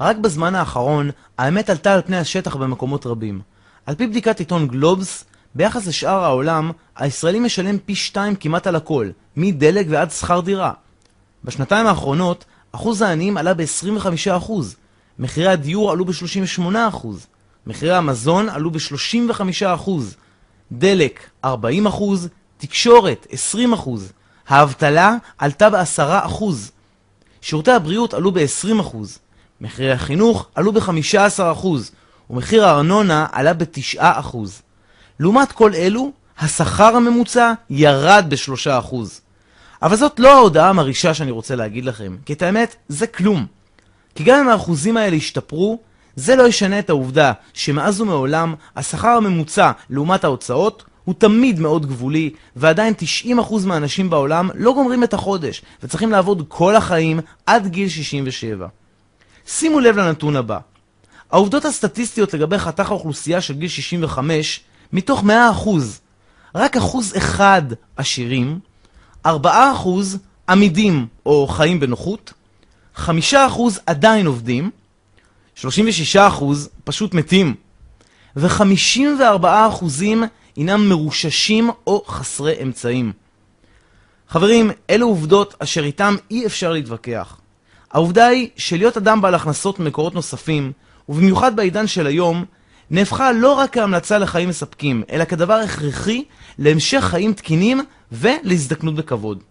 רק בזמן האחרון, האמת עלתה על פני השטח במקומות רבים. על פי בדיקת עיתון גלובס, ביחס לשאר העולם, הישראלי משלם פי 2 כמעט על הכל, מדלק ועד שכר דירה. בשנתיים האחרונות, אחוז העניים עלה ב-25%, מחירי הדיור עלו ב-38%, מחירי המזון עלו ב-35%, דלק 40%, תקשורת 20%, האבטלה עלתה ב10%, שירותי הבריאות עלו ב-20%, מחירי החינוך עלו ב-15%, ומחיר הארנונה עלה ב-9%. לעומת כל אלו, השכר הממוצע ירד ב3%. אבל זאת לא ההודעה המרישה שאני רוצה להגיד לכם, כי את האמת, זה כלום. כי גם אם האחוזים האלה השתפרו, זה לא ישנה את העובדה שמאז ומעולם השכר הממוצע לעומת ההוצאות הוא תמיד מאוד גבולי, ועדיין 90% מהאנשים בעולם לא גומרים את החודש, וצריכים לעבוד כל החיים עד גיל 67. שימו לב לנתון הבא. העובדות הסטטיסטיות לגבי חתך האוכלוסייה של גיל 65, מתוך 100%, רק 1% עשירים, 4% עמידים או חיים בנוחות, 5% עדיין עובדים, 36% פשוט מתים, ו-54% אינם מרוששים או חסרי אמצעים. חברים, אלו עובדות אשר איתם אי אפשר להתווכח. העובדה היא שלהיות אדם בעל הכנסות ממקורות נוספים, ובמיוחד בעידן של היום, נהפכה לא רק כהמלצה לחיים מספקים, אלא כדבר הכרחי להמשך חיים תקינים ולהזדקנות בכבוד.